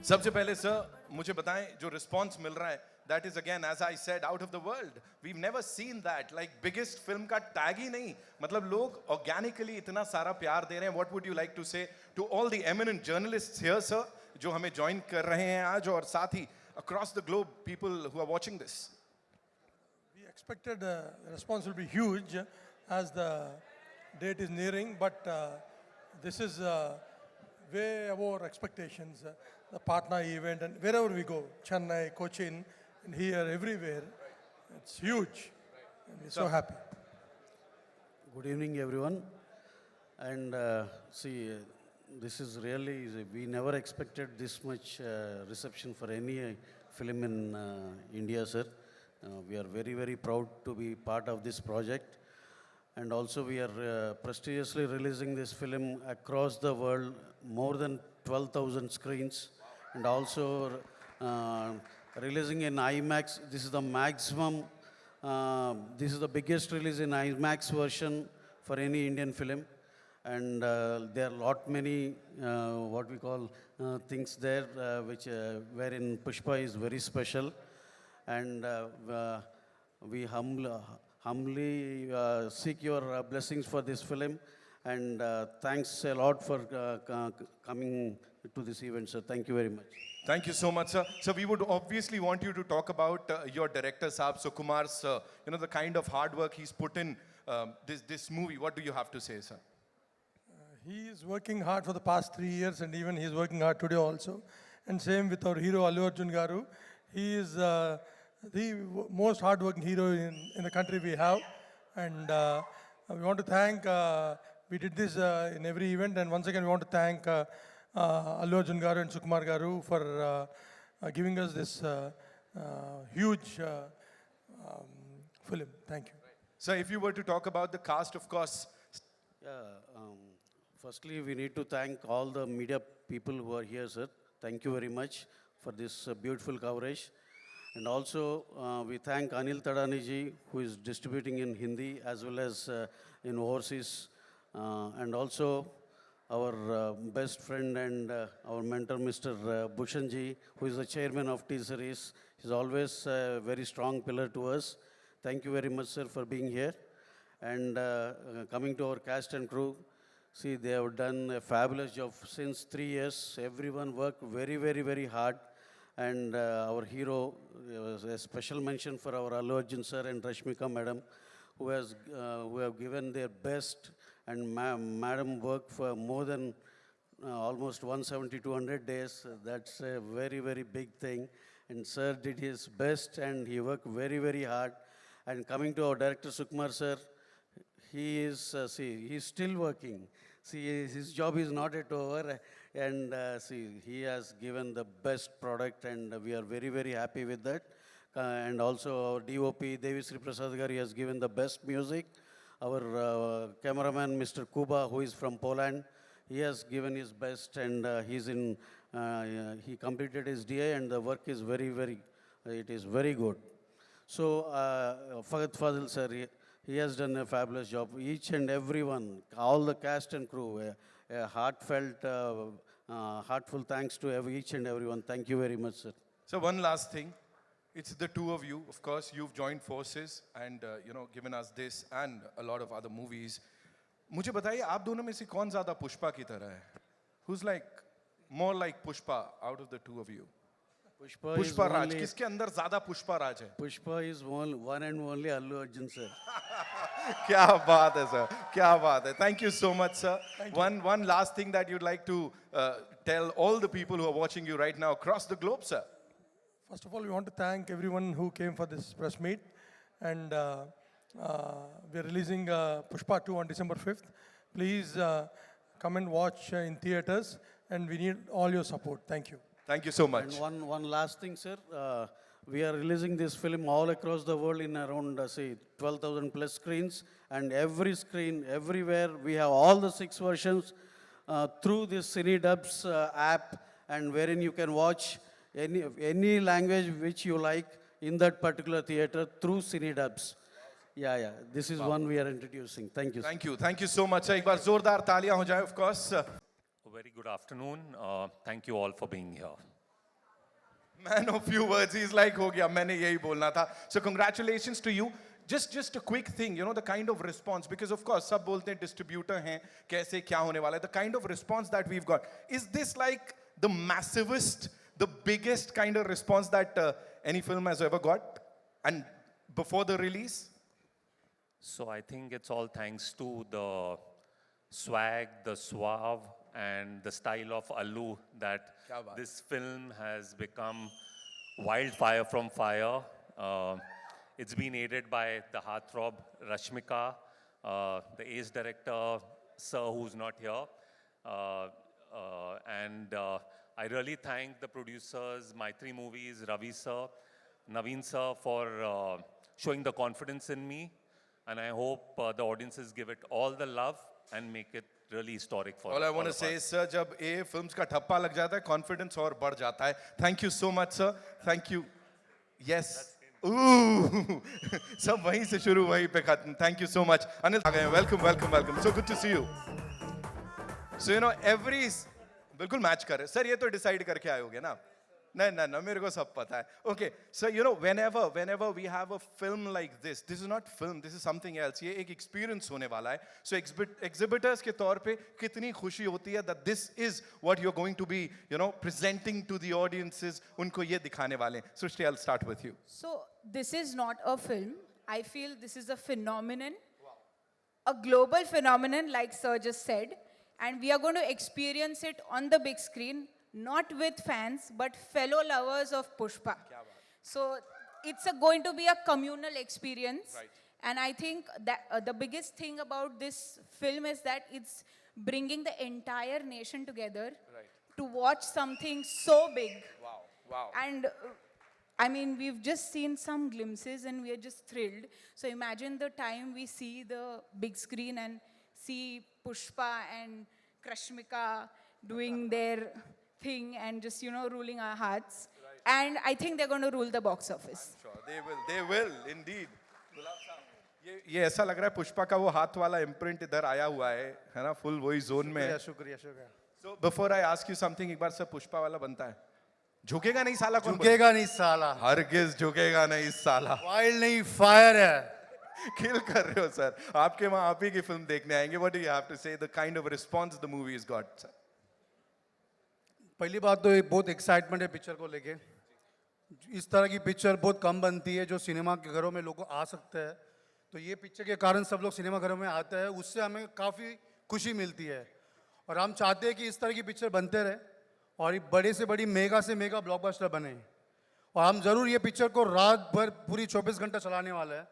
सबसे पहले सर मुझे बताएं जो रिस्पांस मिल रहा है that is again as I said out of the world. We've never seen that, like biggest film का tag ही नहीं, मतलब लोग organically इतना सारा प्यार दे रहे हैं. What would you like to say to all the eminent journalists here sir जो हमें join कर रहे हैं आज और साथ ही across the globe people who are watching this? We expected the response will be huge as the date is nearing, but this is way above our expectations. The Patna event and wherever we go, Chennai, Cochin, and here, everywhere, it's huge. And we're so happy. Good evening, everyone. And this is really, we never expected this much reception for any film in India, sir. We are very, very proud to be part of this project. And also we are prestigiously releasing this film across the world, more than 12,000 screens. And also releasing in IMAX. This is the maximum, this is the biggest release in IMAX version for any Indian film. And there are lot many, what we call things there, which wherein Pushpa is very special. And we humbly seek your blessings for this film. And thanks a lot for coming to this event, sir. Thank you very much. Thank you so much, sir. So we would obviously want you to talk about your director, Saab Sukumar, sir. You know, the kind of hard work he's put in this movie. What do you have to say, sir? He is working hard for the past 3 years, and even he is working hard today also. And same with our hero, Allu Arjun garu. He is the most hard-working hero in the country we have. And we want to thank, we did this in every event, and once again we want to thank Allu Arjun garu and Sukumar garu for giving us this huge film. Thank you. So if you were to talk about the cast, of course. Firstly, we need to thank all the media people who are here, sir. Thank you very much for this beautiful coverage. And also, we thank Anil Tadaniji, who is distributing in Hindi as well as in overseas. And also, our best friend and our mentor, Mr. Bhushanji, who is the chairman of T-Series. He's always a very strong pillar to us. Thank you very much, sir, for being here. And coming to our cast and crew, see, they have done a fabulous job since 3 years. Everyone worked very, very, very hard. And our hero, a special mention for our Allu Arjun sir and Rashmika madam, who have given their best, and madam worked for more than almost 170, 200 days. That's a very, very big thing. And sir did his best, and he worked very, very hard. And coming to our director, Sukumar sir, he is, he's still working. See, his job is not yet over. And he has given the best product, and we are very, very happy with that. And also our DOP, Devi Sri Prasad Gari, has given the best music. Our cameraman, Mr. Kuba, who is from Poland, he has given his best, and he completed his DA, and the work is very, it is very good. So, Faghat Fadil sir, he has done a fabulous job. Each and everyone, all the cast and crew, a heartfelt, heartful thanks to each and everyone. Thank you very much, sir. So one last thing. It's the two of you. Of course, you've joined forces and, given us this and a lot of other movies. मुझे बताइए आप दोनों में से कौन ज़्यादा पुष्पा की तरह है? Who's like more like Pushpa out of the two of you? Pushpa Raj. किसके अंदर ज़्यादा पुष्पा राज है? Pushpa is one and only Allu Arjun, sir. क्या बात है sir, क्या बात है. Thank you so much, sir. One last thing that you'd like to tell all the people who are watching you right now across the globe, sir. First of all, we want to thank everyone who came for this press meet. And we're releasing Pushpa 2 on December 5th. Please come and watch in theaters, and we need all your support. Thank you. Thank you so much. And one last thing, sir. We are releasing this film all across the world in around, 12,000 plus screens. And every screen, everywhere, we have all the 6 versions through this CineDubs app, and wherein you can watch any language which you like in that particular theater through CineDubs. Yeah. This is one we are introducing. Thank you. Thank you so much. एक बार जोरदार तालियां हो जाए, of course. A very good afternoon. Thank you all for being here. Man of few words, he's like, हो गया, मैंने यही बोलना था. So congratulations to you. Just a quick thing, you know, the kind of response, because of course, सब बोलते हैं distributor हैं, कैसे क्या होने वाला है. The kind of response that we've got, is this like the massivest, the biggest kind of response that any film has ever got? And before the release? So I think it's all thanks to the swag, the suave, and the style of Allu that Kya baat. this film has become wildfire from fire. It's been aided by the heartthrob Rashmika, the ace director, sir, who's not here. And I really thank the producers, Maitri Movies, Ravi sir, Naveen sir, for showing the confidence in me. And I hope the audiences give it all the love and make it really historic for All I want to of say us. is, sir, जब ये films का ठप्पा लग जाता है, confidence और बढ़ जाता है. Thank you so much, sir. Thank you. Yes. Ooh. सब वहीं से शुरू, वहीं पे खत्म. Thank you so much. Anil आ गए. Welcome. So good to see you. So you know बिल्कुल मैच कर रहे. सर ये तो डिसाइड करके आए होगे ना? नहीं, मेरे को सब पता है. Okay, so you know, whenever we have a film like this is not film, this is something else. ये एक experience होने वाला है. So exhibitors के तौर पे कितनी खुशी होती है that this is what you're going to be, you know, presenting to the audiences. उनको ये दिखाने वाले हैं. Srishti, I'll start with you. So this is not a film. I feel this is a phenomenon, a global phenomenon, like Sir just said, and we are going to experience it on the big screen, not with fans, but fellow lovers of Pushpa. So it's going to be a communal experience. Right. And I think that the biggest thing about this film is that it's bringing the entire nation together Right. to watch something so big. Wow. And I mean, we've just seen some glimpses and we are just thrilled. So imagine the time we see the big screen and see Pushpa and Rashmika doing their thing and just, you know, ruling our hearts. And I think they're going to rule the box office. Sure, they will indeed. गुलाब साहब, ये ऐसा लग रहा है पुष्पा का वो हाथ वाला इम्प्रिंट इधर आया हुआ है ना? फुल वही जोन में है. शुक्रिया. So before I ask you something, एक बार सर पुष्पा वाला बनता है. झुकेगा नहीं साला. कौन झुकेगा नहीं साला. हरगिज झुकेगा नहीं साला. वाइल्ड नहीं, फायर है. किल कर रहे हो सर. आपके वहाँ आप ही की फिल्म देखने आएंगे. What do you have to say? The kind of response the movie has got, sir. पहली बात तो एक बहुत एक्साइटमेंट है पिक्चर को लेके. इस तरह की पिक्चर बहुत कम बनती है जो सिनेमा के घरों में लोग आ सकते हैं. तो ये पिक्चर के कारण सब लोग सिनेमा घरों में आते हैं, उससे हमें काफ़ी खुशी मिलती है. और हम चाहते हैं कि इस तरह की पिक्चर बनते रहे और बड़े से बड़ी मेगा से मेगा ब्लॉकबस्टर बने. और हम ज़रूर ये पिक्चर को रात भर पूरी 24 घंटा चलाने वाले हैं.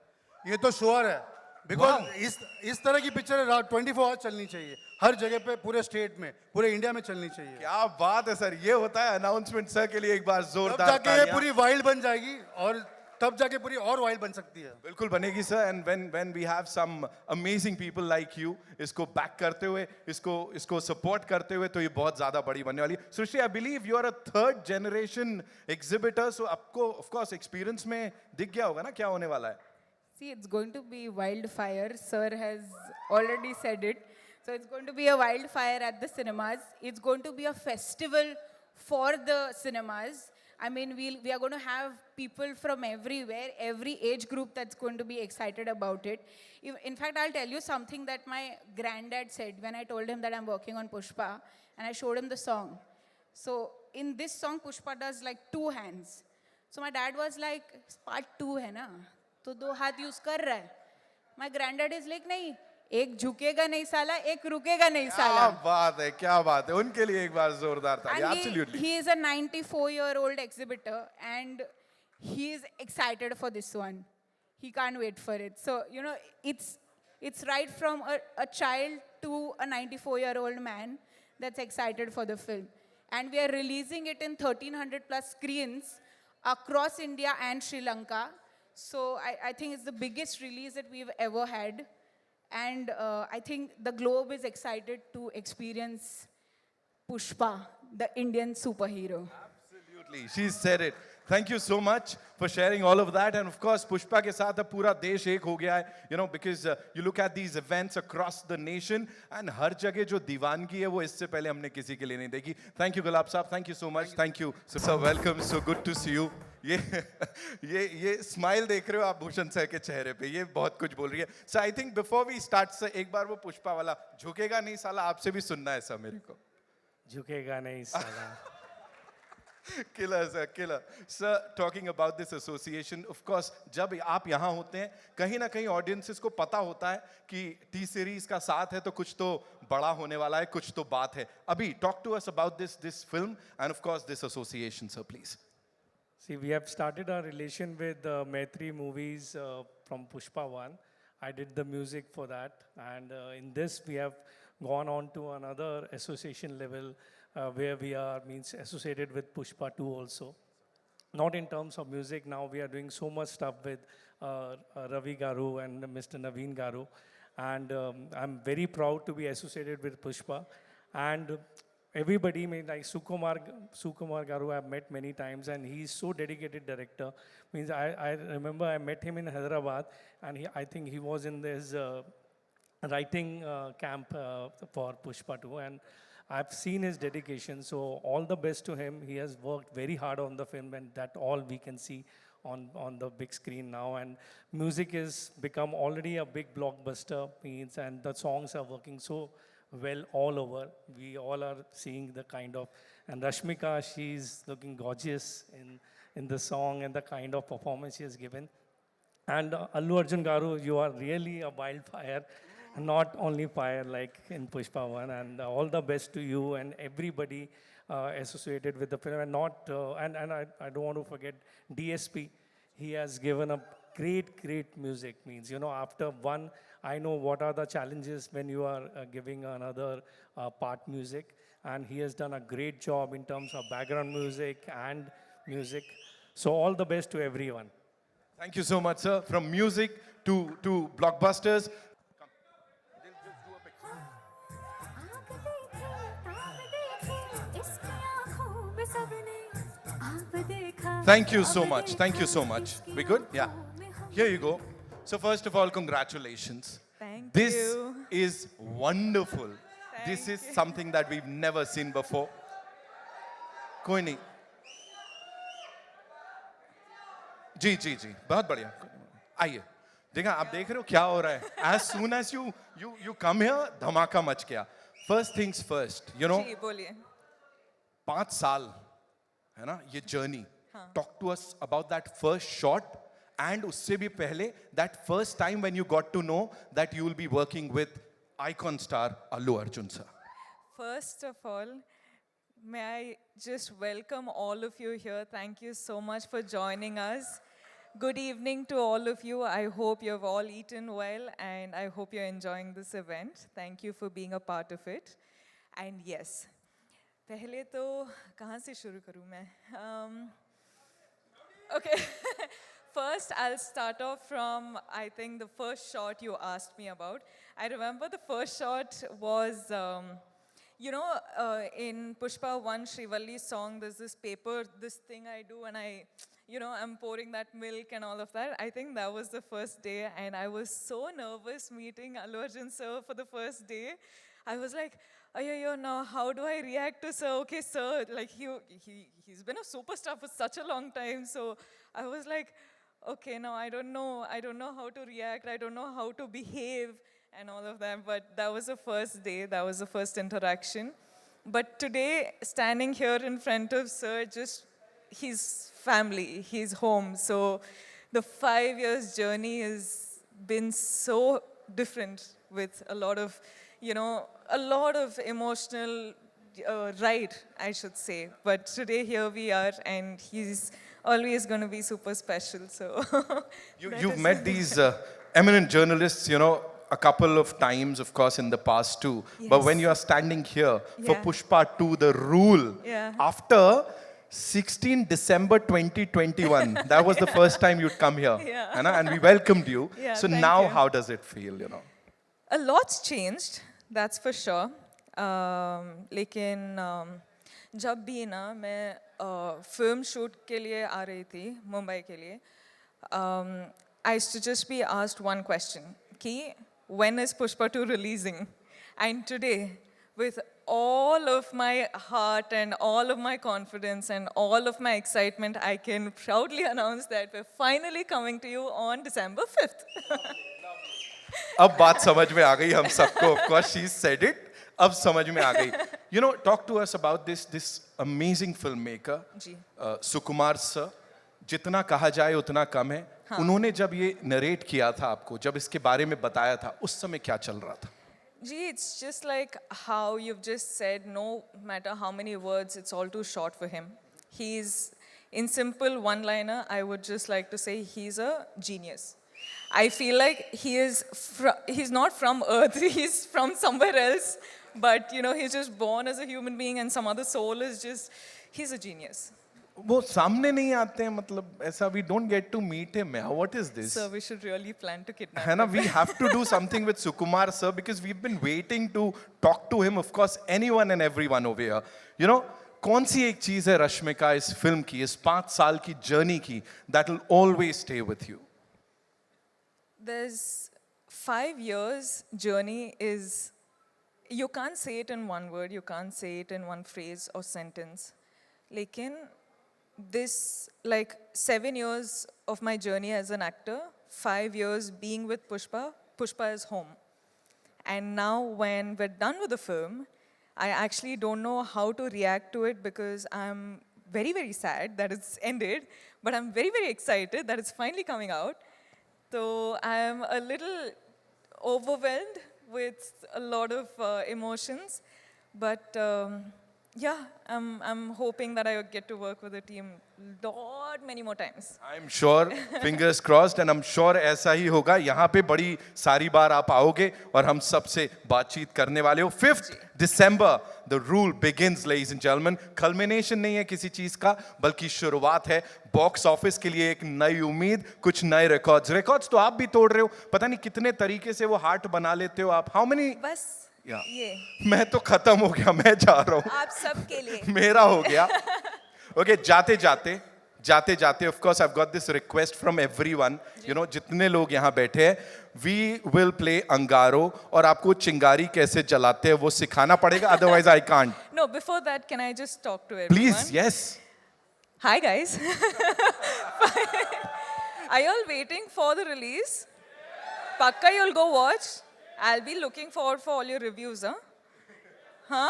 ये तो श्योर है. बिकॉज इस तरह की पिक्चर 24 आवर्स चलनी चाहिए, हर जगह पे, पूरे स्टेट में, पूरे इंडिया में चलनी चाहिए. क्या बात है सर. ये होता है अनाउंसमेंट सर के लिए. एक बार तब जोरदार जाके ये तालियां. पूरी वाइल्ड बन जाएगी और तब जाके पूरी और वाइल्ड बन सकती है. बिल्कुल बनेगी sir. And when we have some amazing people like you इसको बैक करते हुए, इसको सपोर्ट करते हुए, तो ये बहुत ज्यादा बड़ी बनने वाली है. Srishti, I believe you are a third generation exhibitor, so आपको ऑफ कोर्स एक्सपीरियंस में दिख गया होगा ना क्या होने वाला है. See, it's going to be wildfire. Sir has already said it. So it's going to be a wildfire at the cinemas. It's going to be a festival for the cinemas. I mean, we are going to have people from everywhere, every age group that's going to be excited about it. In fact, I'll tell you something that my granddad said when I told him that I'm working on Pushpa, and I showed him the song. So in this song, Pushpa does like 2 hands. So my dad was like, part 2 hai na? तो 2 हाथ use कर रहा है. My granddad is like, नहीं, एक झुकेगा नहीं साला, एक रुकेगा नहीं साला. क्या बात है. उनके लिए एक बार जोरदार ताली. And Absolutely. he is a 94-year-old exhibitor and he is excited for this one. He can't wait for it. So, you know, it's right from a child to a 94-year-old man that's excited for the film. And we are releasing it in 1,300 plus screens across India and Sri Lanka. So I think it's the biggest release that we've ever had. And I think the globe is excited to experience Pushpa, the Indian superhero. She said it. Thank you so much for sharing all of that. And of course, Pushpa ke saath ab pura desh ek ho gaya hai. You know, because you look at these events across the nation and har jagah jo diwangi hai, wo isse pehle humne kisi ke liye nahi dekhi. Thank you, Gulab Saab. Thank you so much. Thank you. So welcome. So good to see you. ये smile देख रहे हो आप Bhushan sir के चेहरे पे, ये बहुत कुछ बोल रही है. So I think before we start sir, एक बार वो पुष्पा वाला झुकेगा नहीं साला आपसे भी सुनना है सर मेरे को. झुकेगा नहीं साला. Killer, sir, killer. Sir, talking about this association, of course, जब आप यहाँ होते हैं, कहीं ना कहीं audiences को पता होता है कि T series का साथ है तो कुछ तो बड़ा होने वाला है, कुछ तो बात है. अभी, talk to us about this film and of course this association, sir, please. See, we have started our relation with Maitri movies from Pushpa 1. I did the music for that, and in this we have gone on to another association level where we are associated with Pushpa 2 also. Not in terms of music, now we are doing so much stuff with Ravi Garu and Mr. Naveen Garu, and I'm very proud to be associated with Pushpa. And everybody, like Sukumar Garu, I've met many times, and he's so dedicated director. I remember I met him in Hyderabad, and I think he was in this writing camp for Pushpa 2, and I've seen his dedication, so all the best to him. He has worked very hard on the film, and that all we can see on the big screen now. And music has become already a big blockbuster, and the songs are working so well all over. We all are seeing the kind of, and Rashmika, she's looking gorgeous in the song and the kind of performance she has given. And Allu Arjun Garu, you are really a wildfire. Not only fire like in Pushpa 1, and all the best to you and everybody associated with the film. And I don't want to forget DSP. He has given a great music. After one, I know what are the challenges when you are giving another part music, and he has done a great job in terms of background music and music. So all the best to everyone. Thank you so much, sir. From music to blockbusters. Thank you so much. Thank you so much. We good? Yeah. Here you go. So first of all, congratulations. Thank This you. is wonderful. This is something that we've never seen before. कोई नहीं. जी जी जी बहुत बढ़िया. आइए. देखा आप देख रहे हो क्या हो रहा है. As soon as you come here, धमाका मच गया. First things first, you know. जी बोलिए. 5 साल है ना ये journey. Talk to us about that first shot, and उससे भी पहले that first time when you got to know that you will be working with icon star Allu Arjun sir. First of all, may I just welcome all of you here. Thank you so much for joining us. Good evening to all of you. I hope you've all eaten well, and I hope you're enjoying this event. Thank you for being a part of it. And yes, पहले तो कहाँ से शुरू करूँ मैं? Okay, first I'll start off from, I think, the first shot you asked me about. I remember the first shot was, in Pushpa 1, Srivalli's song, there's this paper, this thing I do, and I'm pouring that milk and all of that. I think that was the first day, and I was so nervous meeting Allu Arjun sir for the first day. I was like, now how do I react to sir? Okay, sir, like he's been a superstar for such a long time. So I was like, okay, now I don't know how to react. I don't know how to behave and all of that. But that was the first day. That was the first interaction. But today, standing here in front of sir, just his family, his home. So the 5 years journey has been so different with a lot of emotional ride, I should say. But today here we are, and he's always going to be super special. So You've met these eminent journalists, a couple of times, of course, in the past too. Yes. But when you are standing here for Yeah. Pushpa 2, The Rule, Yeah. after 16 December 2021, that was the first time you'd come here. Yeah. And we welcomed you. Yeah, So thank now you. how does it feel, A lot's changed, that's for sure. जब भी ना मैं film shoot के लिए आ रही थी मुंबई के लिए, I used to just be asked one question कि when is Pushpa 2 releasing? And today, with all of my heart and all of my confidence and all of my excitement, I can proudly announce that we're finally coming to you on December 5th. अब बात समझ में आ गई हम सबको. Of course, she said it. अब समझ में आ गई. You know, talk to us about this amazing filmmaker, ji. Sukumar sir. जितना कहा जाए उतना कम है. उन्होंने जब ये नरेट किया था आपको, जब इसके बारे में बताया था, उस समय क्या चल रहा था? Gee, it's just like how you've just said, no matter how many words, it's all too short for him. He's, in simple one-liner, I would just like to say he's a genius. I feel like he's not from Earth, he's from somewhere else, but you know, he's just born as a human being and some other soul is just, he's a genius. वो सामने नहीं आते हैं, मतलब ऐसा we don't get to meet him. What is this? So we should really plan to kidnap है ना, him. we have to do something with Sukumar sir because we've been waiting to talk to him. Of course, anyone and everyone over here. You know, कौन सी एक चीज है रश्मिका इस film की, इस 5 साल की जर्नी की, that will always stay with you? There's 5 years journey is, you can't say it in one word, you can't say it in one phrase or sentence. Lekin, this, like 7 years of my journey as an actor, 5 years being with Pushpa, Pushpa is home. And now when we're done with the film, I actually don't know how to react to it because I'm very, very sad that it's ended, but I'm very, very excited that it's finally coming out. So I'm a little overwhelmed with a lot of emotions, but yeah, I'm hoping that I get to work with the team many more times. I'm sure, fingers crossed, and I'm sure ऐसा ही होगा. यहाँ पे बड़ी सारी बार आप आओगे और हम सबसे बातचीत करने वाले हो. 5th December, the rule begins, ladies and gentlemen. Culmination नहीं है किसी चीज का, बल्कि शुरुआत है. बॉक्स ऑफिस के लिए एक नई उम्मीद, कुछ नए रिकॉर्ड्स तो आप भी तोड़ रहे हो. पता नहीं कितने तरीके से वो हार्ट बना लेते हो आप. How many? बस ये मैं तो खत्म हो गया, मैं जा रहा हूँ. आप सबके लिए. मेरा हो गया. Okay, जाते जाते of course I've got this request from everyone, you know, जितने लोग यहाँ बैठे हैं, we will play अंगारो, और आपको चिंगारी कैसे जलाते हैं वो सिखाना पड़ेगा, otherwise I can't. No, before that, can I just talk to everyone? Please, yes. Hi guys. Are you all waiting for the release? Pakka you'll go watch. I'll be looking forward for all your reviews, huh? Huh?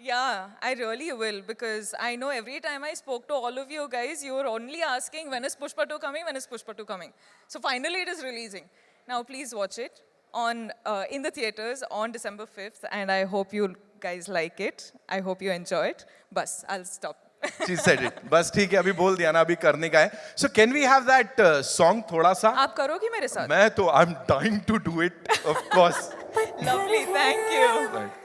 Yeah, I really will because I know every time I spoke to all of you guys, you were only asking when is Pushpa 2 coming, when is Pushpa 2 coming. So finally it is releasing. Now please watch it on in the theaters on December 5th and I hope you guys like it. I hope you enjoy it. Bas, I'll stop. She said it. बस ठीक है, अभी बोल दिया ना, अभी करने का है. So can we have that song थोड़ा सा? आप करोगे मेरे साथ? मैं तो I'm dying to do it, of course. Lovely, thank you. Right.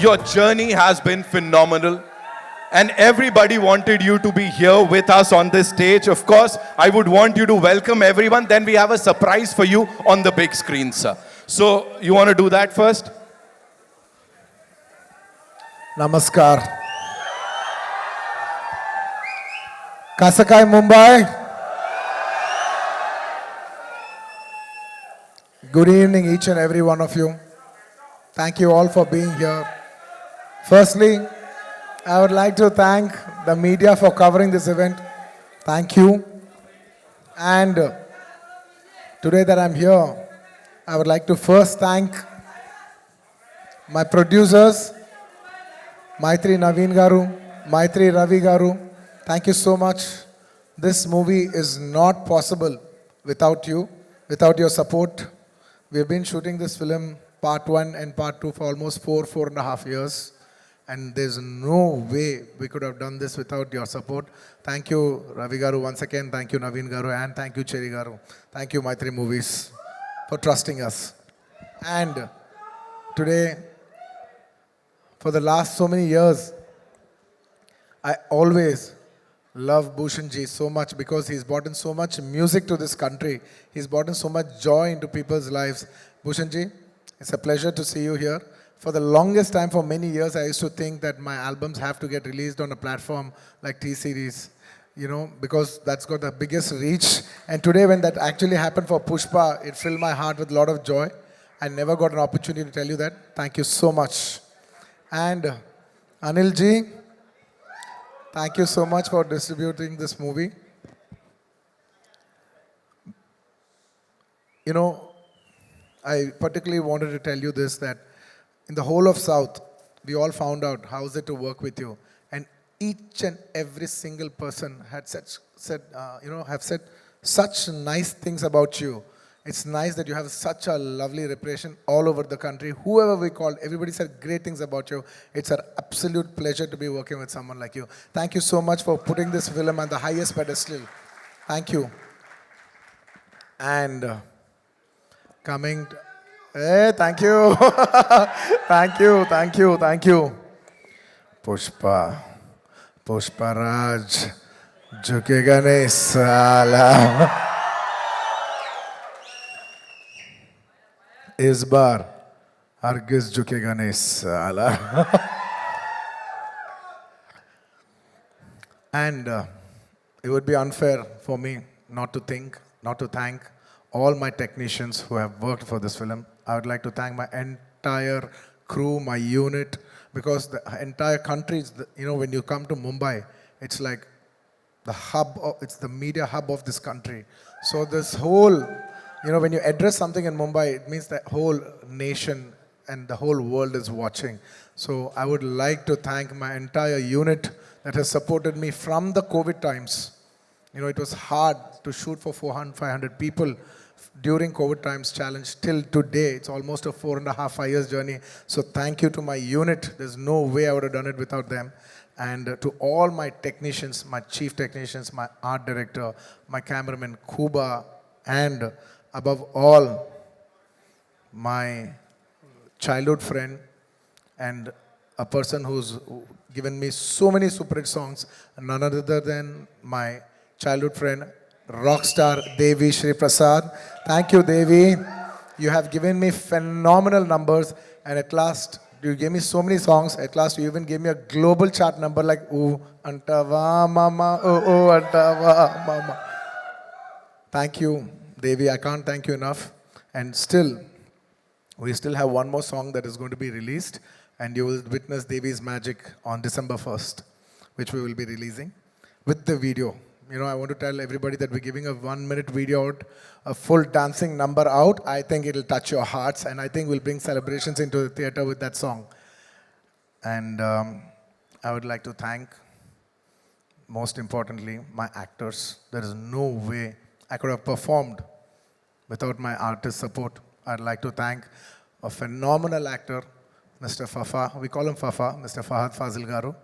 Your journey has been phenomenal. And everybody wanted you to be here with us on this stage. Of course, I would want you to welcome everyone. Then we have a surprise for you on the big screen, sir. So, you want to do that first? Namaskar. Kasakai, Mumbai. Good evening, each and every one of you. Thank you all for being here. Firstly, I would like to thank the media for covering this event. Thank you. And today that I'm here, I would like to first thank my producers, Maitri Naveen Garu, Maitri Ravi Garu. Thank you so much. This movie is not possible without you, without your support. We've been shooting this film, part 1 and part 2, for almost 4.5 years. And there's no way we could have done this without your support. Thank you, Ravi Garu, once again. Thank you, Naveen Garu, and thank you, Cherry Garu. Thank you, Maitri Movies, for trusting us. And today, for the last so many years, I always love Bhushan ji so much because he's brought in so much music to this country. He's brought in so much joy into people's lives. Bhushan ji, it's a pleasure to see you here. For the longest time, for many years, I used to think that my albums have to get released on a platform like T-Series, you know, because that's got the biggest reach. And today, when that actually happened for Pushpa, it filled my heart with a lot of joy. I never got an opportunity to tell you that. Thank you so much. And Anil ji, thank you so much for distributing this movie. You know, I particularly wanted to tell you this, that in the whole of South, we all found out how is it to work with you. And each and every single person had have said such nice things about you. It's nice that you have such a lovely reputation all over the country. Whoever we called, everybody said great things about you. It's an absolute pleasure to be working with someone like you. Thank you so much for putting this film on the highest pedestal. Thank you. And coming to, hey, thank you. Thank you, thank you, thank you. Pushpa, Pushpa Raj, jhukega nahi sala. इस बार हरगिज झुकेगा नहीं साला. And it would be unfair for me not to thank all my technicians who have worked for this film. I would like to thank my entire crew, my unit, because the entire country is, when you come to Mumbai, it's like the hub, it's the media hub of this country. So this whole, when you address something in Mumbai, it means the whole nation and the whole world is watching. So I would like to thank my entire unit that has supported me from the COVID times. It was hard to shoot for 400, 500 people during COVID times challenge till today. It's almost a 4.5 years journey. So thank you to my unit. There's no way I would have done it without them. And to all my technicians, my chief technicians, my art director, my cameraman Kuba, and above all, my childhood friend and a person who's given me so many super hit songs, none other than my childhood friend, rock star Devi Shri Prasad. Thank you, Devi. You have given me phenomenal numbers, and at last, you gave me so many songs. At last, you even gave me a global chart number like "Ooh Antava Mama, Oh Antava Mama." Thank you, Devi. I can't thank you enough. And still, we still have one more song that is going to be released, and you will witness Devi's magic on December 1st, which we will be releasing with the video. I want to tell everybody that we're giving a 1-minute video out, a full dancing number out. I think it'll touch your hearts, and I think we'll bring celebrations into the theater with that song. And I would like to thank, most importantly, my actors. There is no way I could have performed without my artist support. I'd like to thank a phenomenal actor, Mr. Fafa. We call him Fafa, Mr. Fahad Fazil Garu.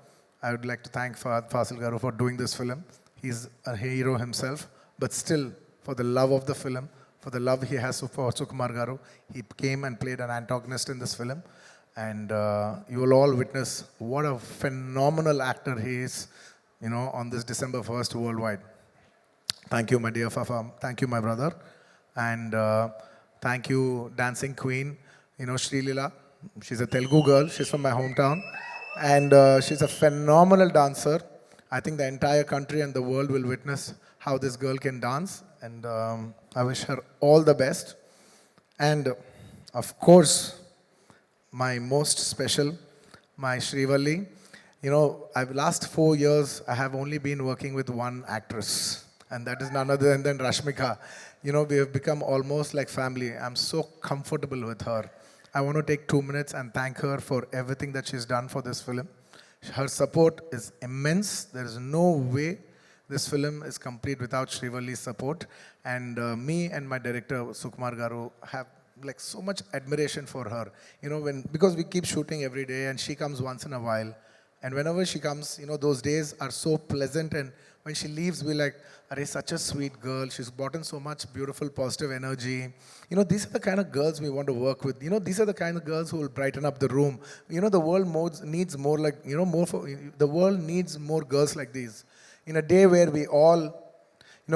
I would like to thank Fahad Fazil Garu for doing this film. He's a hero himself, but still, for the love of the film, for the love he has for Sukumar Garu, he came and played an antagonist in this film. And you will all witness what a phenomenal actor he is, on this December 1st worldwide. Thank you, my dear Fafa. Thank you, my brother. And thank you, Dancing Queen, Sri Leela. She's a Telugu girl. She's from my hometown. And she's a phenomenal dancer. I think the entire country and the world will witness how this girl can dance. And I wish her all the best. And of course, my most special, my Shrivalli. Last 4 years, I have only been working with one actress, and that is none other than Rashmika. We have become almost like family. I'm so comfortable with her. I want to take 2 minutes and thank her for everything that she's done for this film. Her support is immense. There is no way this film is complete without Shrivalli's support. And me and my director, Sukumar Garu, have so much admiration for her. Because we keep shooting every day and she comes once in a while. And whenever she comes, those days are so pleasant, and when she leaves, we're like, Arey, such a sweet girl. She's brought in so much beautiful, positive energy. These are the kind of girls we want to work with. These are the kind of girls who will brighten up the room. The world needs more the world needs more girls like these. In a day where we all,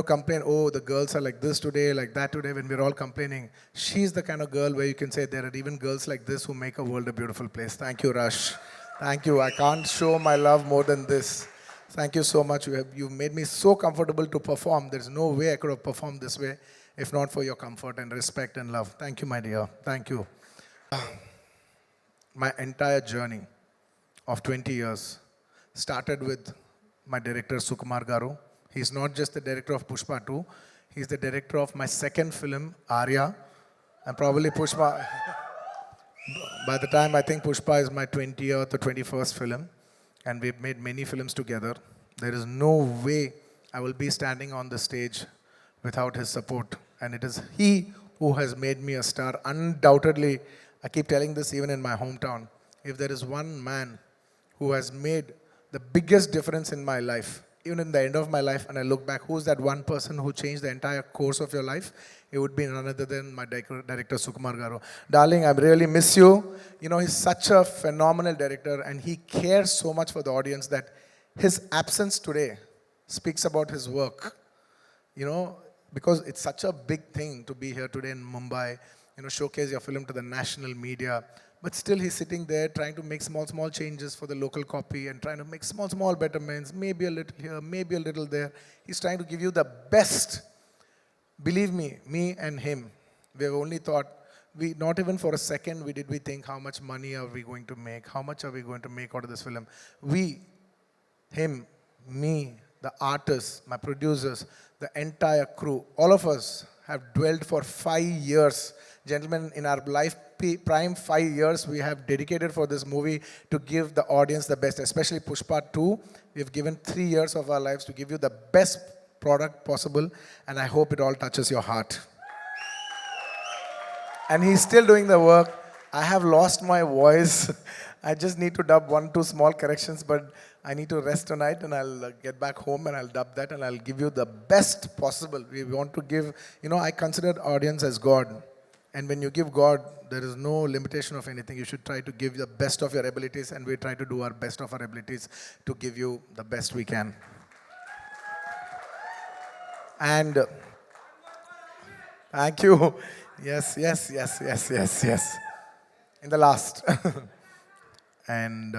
complain, oh, the girls are like this today, like that today, when we're all complaining, she's the kind of girl where you can say there are even girls like this who make a world a beautiful place. Thank you, Rush. Thank you. I can't show my love more than this. Thank you so much. You've made me so comfortable to perform. There's no way I could have performed this way if not for your comfort and respect and love. Thank you, my dear. Thank you. My entire journey of 20 years started with my director, Sukumar Garu. He's not just the director of Pushpa 2. He's the director of my second film, Arya. And probably Pushpa... By the time I think Pushpa is my 20th or 21st film, and we've made many films together, there is no way I will be standing on the stage without his support. And it is he who has made me a star. Undoubtedly, I keep telling this even in my hometown, if there is one man who has made the biggest difference in my life, even in the end of my life, and I look back, who's that one person who changed the entire course of your life? It would be none other than my director, Sukumar Garu. Darling, I really miss you. He's such a phenomenal director, and he cares so much for the audience that his absence today speaks about his work. Because it's such a big thing to be here today in Mumbai, showcase your film to the national media. But still he's sitting there trying to make small changes for the local copy and trying to make small betterments, maybe a little here, maybe a little there. He's trying to give you the best. Believe me and him, we have only thought, not even for a second did we think how much money are we going to make, how much are we going to make out of this film. We, him, me, the artists, my producers, the entire crew, all of us have dwelled for 5 years. Gentlemen, in our life, prime 5 years, we have dedicated for this movie to give the audience the best, especially Pushpa 2. We've given 3 years of our lives to give you the best product possible, and I hope it all touches your heart. And he's still doing the work. I have lost my voice. I just need to dub 1-2 small corrections, but I need to rest tonight, and I'll get back home and I'll dub that and I'll give you the best possible. We want to give, I consider audience as God. And when you give God, there is no limitation of anything. You should try to give the best of your abilities, and we try to do our best of our abilities to give you the best we can. And thank you. Yes. In the last. And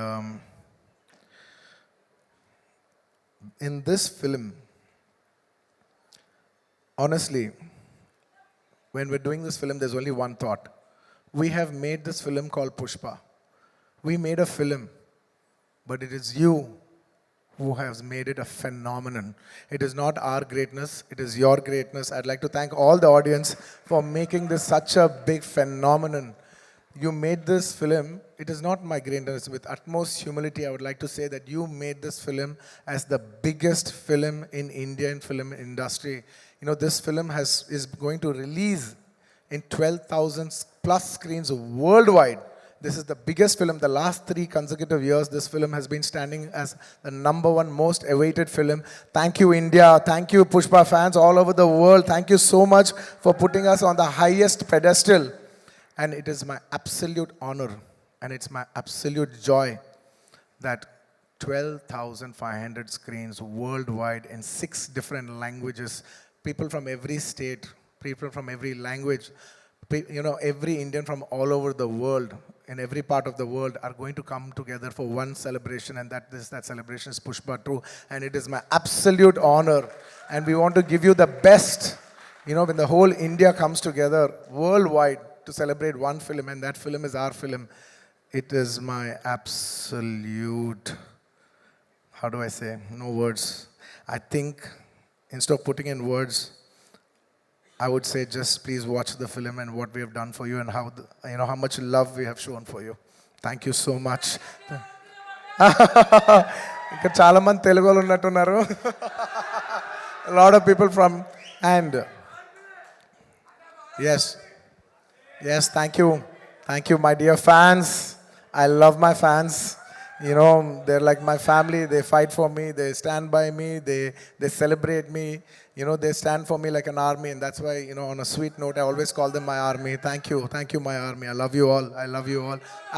in this film, honestly, when we're doing this film, there's only one thought. We have made this film called Pushpa. We made a film, but it is you who has made it a phenomenon. It is not our greatness, it is your greatness. I'd like to thank all the audience for making this such a big phenomenon. You made this film, it is not my greatness. With utmost humility, I would like to say that you made this film as the biggest film in Indian film industry. This film is going to release in 12,000 plus screens worldwide. This is the biggest film. The last 3 consecutive years, this film has been standing as the #1 most awaited film. Thank you, India. Thank you, Pushpa fans all over the world. Thank you so much for putting us on the highest pedestal. And it is my absolute honor and it's my absolute joy that 12,500 screens worldwide in 6 different languages, people from every state, people from every language, every Indian from all over the world, in every part of the world, are going to come together for one celebration, and that celebration is Pushpa 2, and it is my absolute honor, and we want to give you the best, when the whole India comes together worldwide to celebrate one film, and that film is our film. It is my absolute, how do I say, no words. I think instead of putting in words, I would say just please watch the film and what we have done for you and how, how much love we have shown for you. Thank you so much. ఇక్కడ చాలా మంది తెలుగు వాళ్ళు ఉన్నట్టున్నారు. A lot of people from, and yes, thank you, my dear fans. I love my fans. They're like my family. They fight for me. They stand by me. They celebrate me. They stand for me like an army, and that's why, on a sweet note, I always call them my army. Thank you, my army. I love you all.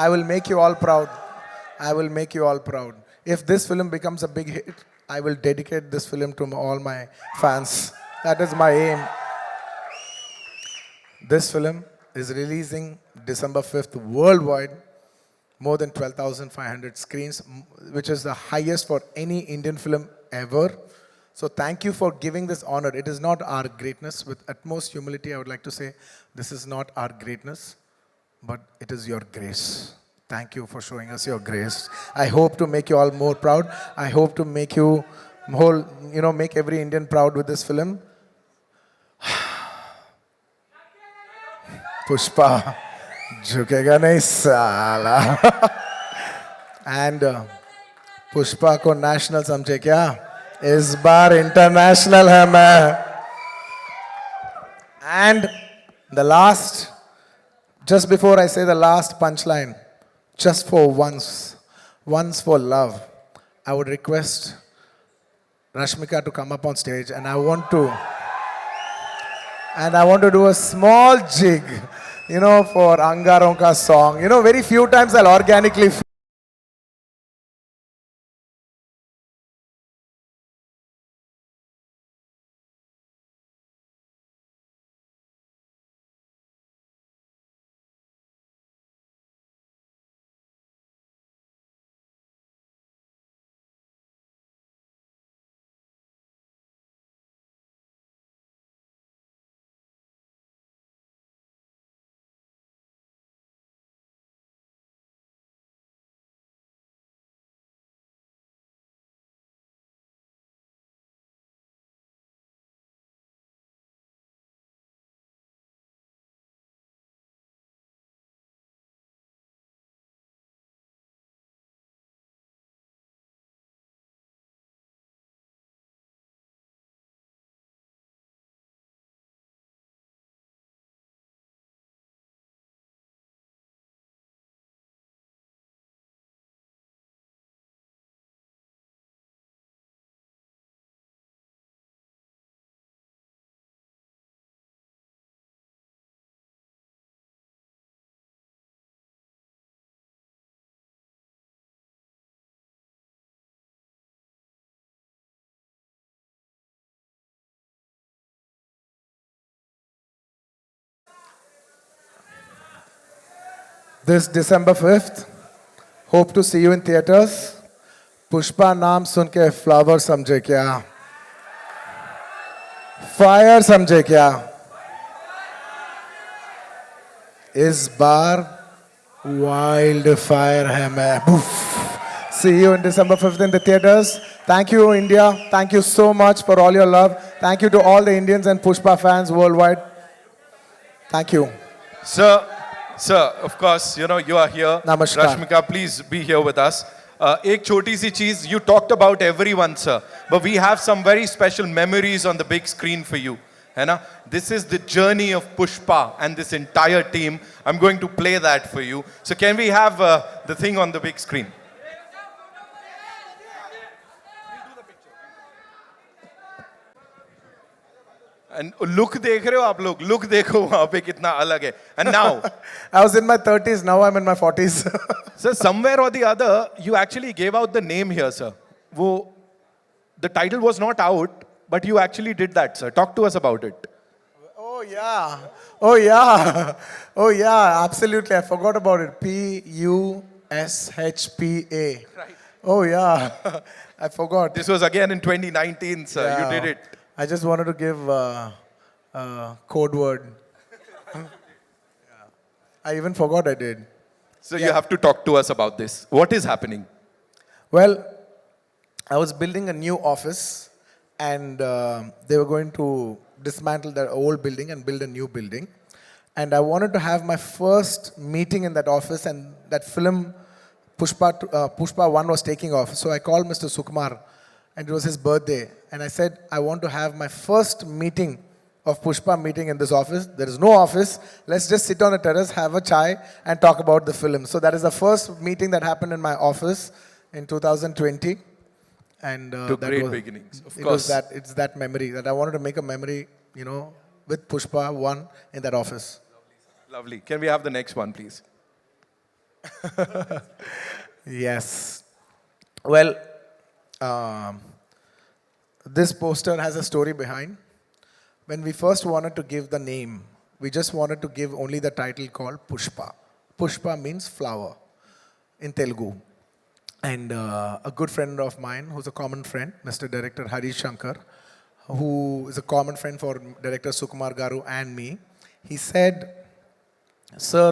I will make you all proud. If this film becomes a big hit, I will dedicate this film to all my fans. That is my aim. This film is releasing December 5th worldwide, more than 12,500 screens, which is the highest for any Indian film ever. So thank you for giving this honor. It is not our greatness. With utmost humility, I would like to say, this is not our greatness, but it is your grace. Thank you for showing us your grace. I hope to make you all more proud. I hope to make you make every Indian proud with this film. Pushpa, झुकेगा नहीं साला. And Pushpa को national समझे क्या? इस बार international है मैं. And the last, just before I say the last punchline, just for once for love, I would request Rashmika to come up on stage, and I want to do a small jig, for Angaron ka song. Very few times I'll organically this December 5th, hope to see you in theaters. Pushpa नाम सुन के flower समझे क्या? Fire समझे क्या? इस बार wildfire है मैं. See you in December 5th in the theaters. Thank you, India. Thank you so much for all your love. Thank you to all the Indians and Pushpa fans worldwide. Thank you. Sir, of course, you are here. Namaskar. Rashmika, please be here with us. एक छोटी सी चीज, you talked about everyone, sir, but we have some very special memories on the big screen for you. है ना? This is the journey of Pushpa and this entire team. I'm going to play that for you. So can we have the thing on the big screen? And look देख रहे हो आप लोग, look देखो वहाँ पे कितना अलग है. And now, I was in my 30s, now I'm in my 40s. sir, somewhere or the other, you actually gave out the name here, sir. वो, the title was not out, but you actually did that, sir. Talk to us about it. Oh, yeah. Oh, yeah. Oh, yeah, absolutely. I forgot about it. Pushpa. Right. Oh, yeah. I forgot. This was again in 2019, sir. Yeah. You did it. I just wanted to give code word. Yeah. I even forgot I did. So you have to talk to us about this. What is happening? Well, I was building a new office, and they were going to dismantle their old building and build a new building. And I wanted to have my first meeting in that office, and that film Pushpa 1 was taking off. So I called Mr. Sukumar, and it was his birthday. And I said, I want to have my first meeting of Pushpa meeting in this office. There is no office. Let's just sit on the terrace, have a chai, and talk about the film. So that is the first meeting that happened in my office in 2020. And To that great was, beginnings, of it course. was that, it's that memory that I wanted to make a memory, with Pushpa 1 in that office. Lovely. Can we have the next one, please? Yes. Well, this poster has a story behind. When we first wanted to give the name, we just wanted to give only the title called Pushpa. Pushpa means flower in Telugu. And a good friend of mine, who's a common friend, Mr. Director Harish Shankar, who is a common friend for Director Sukumar Garu and me, he said, Sir,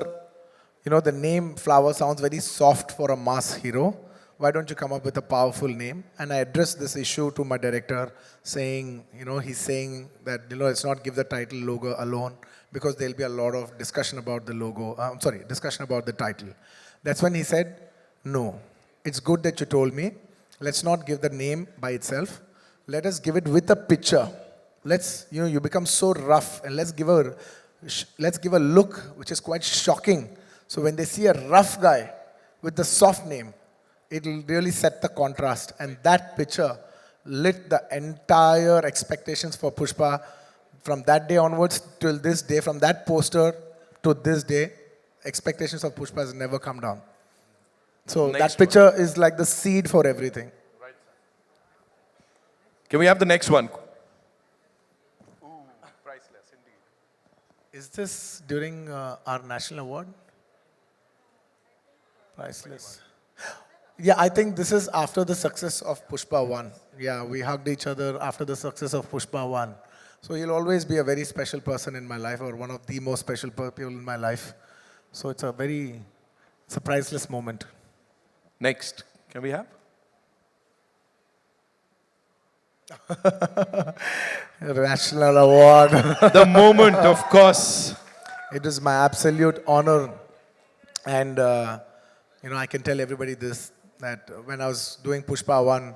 the name Flower sounds very soft for a mass hero. Why don't you come up with a powerful name? And I addressed this issue to my director, saying, he's saying that, let's not give the title logo alone, because there'll be a lot of discussion about the logo, discussion about the title. That's when he said, no, it's good that you told me. Let's not give the name by itself. Let us give it with a picture. Let's, you become so rough, and let's give a look which is quite shocking. So when they see a rough guy with the soft name, it'll really set the contrast. And that picture lit the entire expectations for Pushpa from that day onwards till this day. From that poster to this day, expectations of Pushpa has never come down. So Next that picture is like the seed for everything. Can we have the next one? Priceless indeed. Is this during our national award? Priceless. Yeah, I think this is after the success of Pushpa 1. Yeah, we hugged each other after the success of Pushpa 1. So he'll always be a very special person in my life, or one of the most special people in my life. So it's a priceless moment. Next. Can we have? National award. The moment, of course. It is my absolute honor. And, I can tell everybody this, that when I was doing Pushpa 1,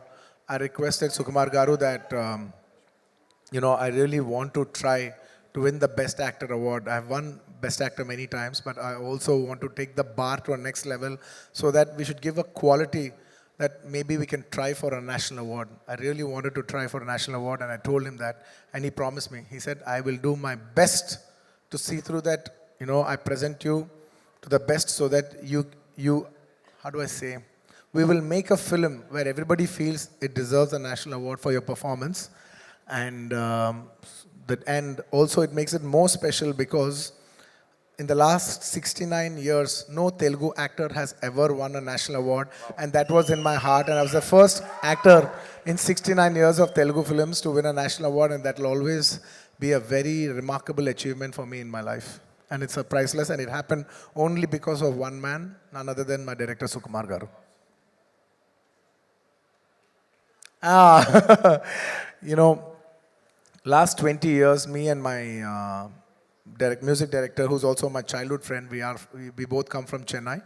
I requested Sukumar Garu that, I really want to try to win the Best Actor award. I've won Best Actor many times, but I also want to take the bar to a next level, so that we should give a quality that maybe we can try for a national award. I really wanted to try for a national award, and I told him that, and he promised me. He said, I will do my best to see through that, I present you to the best, so that you, how do I say, we will make a film where everybody feels it deserves a national award for your performance. And also it makes it more special because in the last 69 years, no Telugu actor has ever won a national award. And that was in my heart. And I was the first actor in 69 years of Telugu films to win a national award. And that will always be a very remarkable achievement for me in my life. And it's a priceless, and it happened only because of one man, none other than my director, Sukumar Garu. Last 20 years, me and my music director, who's also my childhood friend, we both come from Chennai.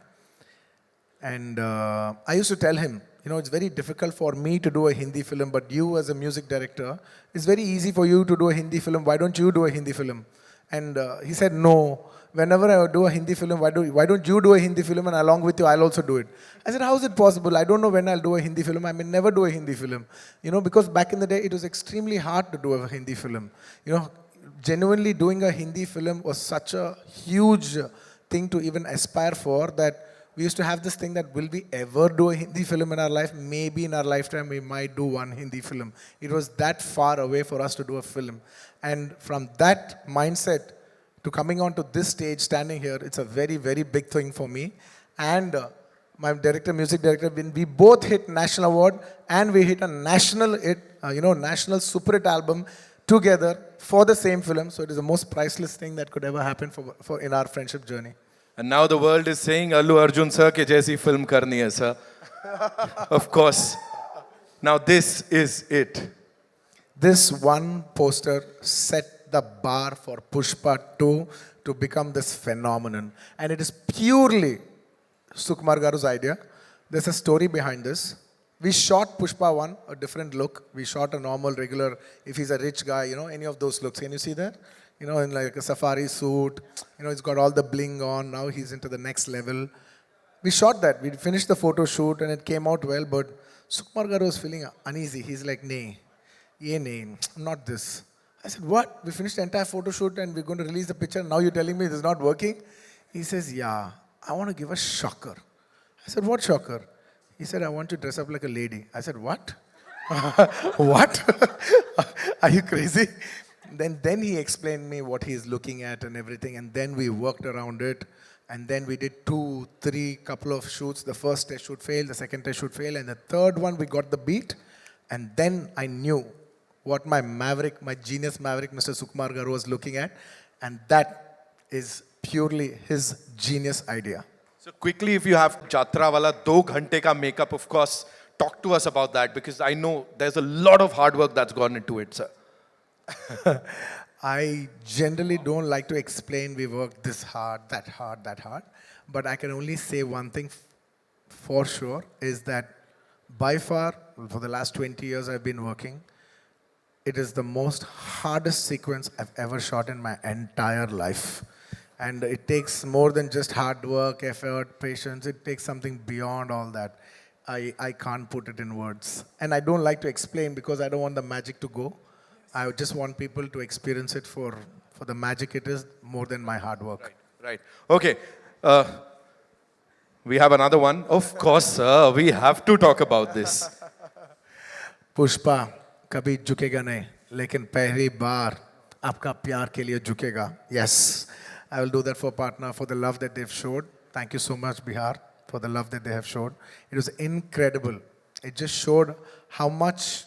And I used to tell him, it's very difficult for me to do a Hindi film, but you as a music director, it's very easy for you to do a Hindi film. Why don't you do a Hindi film? And he said, no, whenever I do a Hindi film, why don't you do a Hindi film, and along with you, I'll also do it. I said, how is it possible? I don't know when I'll do a Hindi film. I may never do a Hindi film. Because back in the day, it was extremely hard to do a Hindi film. genuinely doing a Hindi film was such a huge thing to even aspire for that we used to have this thing that will we ever do a Hindi film in our life? Maybe in our lifetime we might do one Hindi film. It was that far away for us to do a film. And from that mindset to coming onto this stage, standing here, it's a very, very big thing for me. And my director, music director, when we both hit national award and we hit a national hit, national super hit album together for the same film. So it is the most priceless thing that could ever happen for in our friendship journey. And now the world is saying Allu Arjun sir ke jaisi film karni hai sir. Of course. Now this is it. This one poster set the bar for Pushpa 2 to become this phenomenon. And it is purely Sukumar Garu's idea. There's a story behind this. We shot Pushpa 1, a different look. We shot a normal, regular, if he's a rich guy, any of those looks. Can you see that? In like a safari suit. He's got all the bling on. Now he's into the next level. We shot that. We finished the photo shoot and it came out well, but Sukumar Garu was feeling uneasy. He's like, nay, not this. I said, what? We finished the entire photo shoot and we're going to release the picture. Now you're telling me this is not working? He says, yeah, I want to give a shocker. I said, what shocker? He said, I want to dress up like a lady. I said, what? What? Are you crazy? Then he explained me what he's looking at and everything. And then we worked around it. And then we did 2, 3 couple of shoots. The first test shoot failed. The second test shoot failed. And the third one, we got the beat. And then I knew what my genius maverick, Mr. Sukumar Garu was looking at. And that is purely his genius idea. So quickly, if you have Jatra wala 2 ghante ka makeup, of course, talk to us about that because I know there's a lot of hard work that's gone into it, sir. I generally don't like to explain we worked this hard, that hard, that hard. But I can only say one thing for sure is that by far, for the last 20 years I've been working, it is the most hardest sequence I've ever shot in my entire life. And it takes more than just hard work, effort, patience. It takes something beyond all that. I can't put it in words. And I don't like to explain because I don't want the magic to go. I just want people to experience it for the magic it is more than my hard work. Right. Okay. We have another one. Of course, sir. We have to talk about this. Pushpa कभी झुकेगा नहीं लेकिन पहली बार आपका प्यार के लिए झुकेगा. Yes, I will do that for partner for the love that they've showed. Thank you so much, Bihar, for the love that they have showed. It was incredible. It just showed how much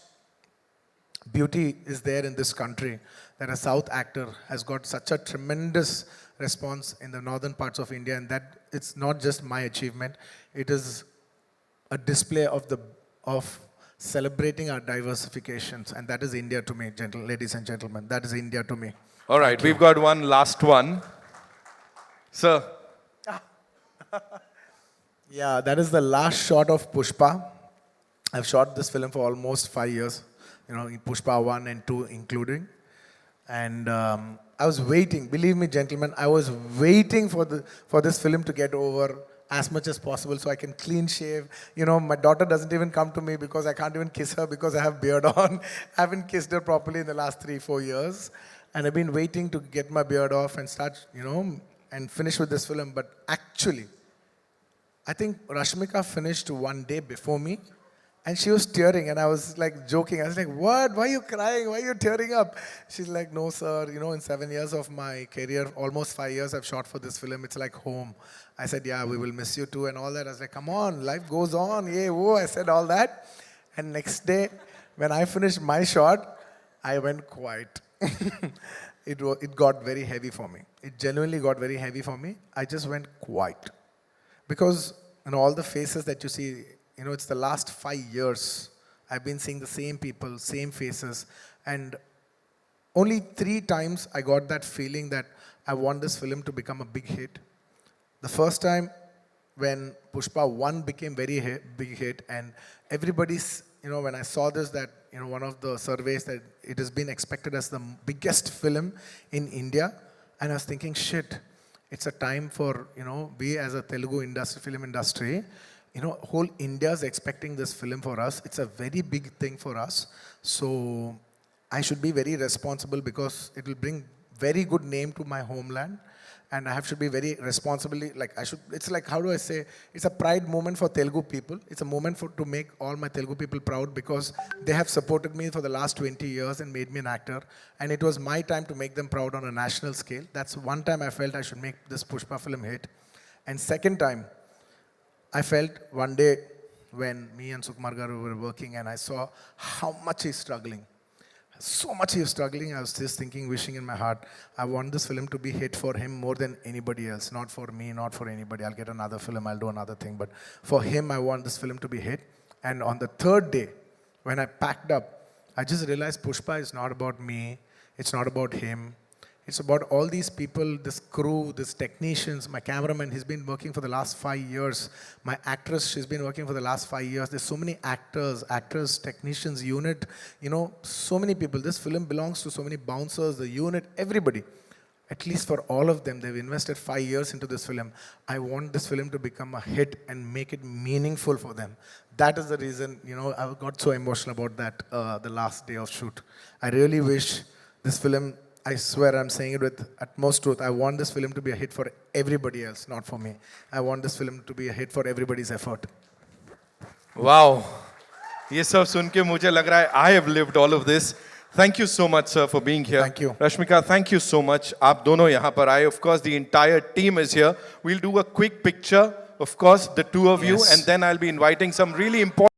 beauty is there in this country, that a South actor has got such a tremendous response in the northern parts of India, and that it's not just my achievement, it is a display of celebrating our diversifications, and that is India to me, ladies and gentlemen. That is India to me. All right, we've got one last one. Sir. Yeah, that is the last shot of Pushpa. I've shot this film for almost 5 years. In Pushpa 1 and 2 including. And I was waiting, believe me gentlemen, I was waiting for this film to get over as much as possible so I can clean shave. My daughter doesn't even come to me because I can't even kiss her because I have beard on. I haven't kissed her properly in the last 3-4 years. And I've been waiting to get my beard off and start, and finish with this film. But actually, I think Rashmika finished one day before me. And she was tearing, and I was like joking. I was like, what? Why are you crying? Why are you tearing up? She's like, no, sir. In 7 years of my career, almost 5 years I've shot for this film. It's like home. I said, yeah, we will miss you too and all that. I was like, come on, life goes on. Yeah, whoa. I said all that. And next day, when I finished my shot, I went quiet. It got very heavy for me. It genuinely got very heavy for me. I just went quiet. Because all the faces that you see, it's the last 5 years. I've been seeing the same people, same faces. And only 3 times I got that feeling that I want this film to become a big hit. The first time when Pushpa 1 became very big hit, and everybody's, when I saw this, that, one of the surveys that it has been expected as the biggest film in India. And I was thinking, shit, it's a time for, we as a Telugu film industry, whole India is expecting this film for us. It's a very big thing for us. So I should be very responsible because it will bring very good name to my homeland, and I should be very responsibly, like I should, it's like, how do I say, it's a pride moment for Telugu people. It's a moment to make all my Telugu people proud because they have supported me for the last 20 years and made me an actor, and it was my time to make them proud on a national scale. That's one time I felt I should make this Pushpa film hit. And second time, I felt one day when me and Sukumar garu were working and I saw how much he's struggling. So much he was struggling, I was just thinking, wishing in my heart, I want this film to be hit for him more than anybody else. Not for me, not for anybody. I'll get another film, I'll do another thing. But for him, I want this film to be hit. And on the third day, when I packed up, I just realized Pushpa is not about me. It's not about him. It's about all these people, this crew, these technicians, my cameraman, he's been working for the last 5 years. My actress, she's been working for the last 5 years. There's so many actors, technicians, unit, so many people. This film belongs to so many bouncers, the unit, everybody. At least for all of them, they've invested 5 years into this film. I want this film to become a hit and make it meaningful for them. That is the reason, I got so emotional about that the last day of shoot. I really wish this film, I swear I'm saying it with utmost truth. I want this film to be a hit for everybody else, not for me. I want this film to be a hit for everybody's effort. Wow. ये सब सुन के मुझे लग रहा है I have lived all of this. Thank you so much, sir, for being here. Thank you. Rashmika, thank you so much. आप दोनों यहाँ पर आए. Of course, the entire team is here. We'll do a quick picture, of course, the two of you, Yes. and then I'll be inviting some really important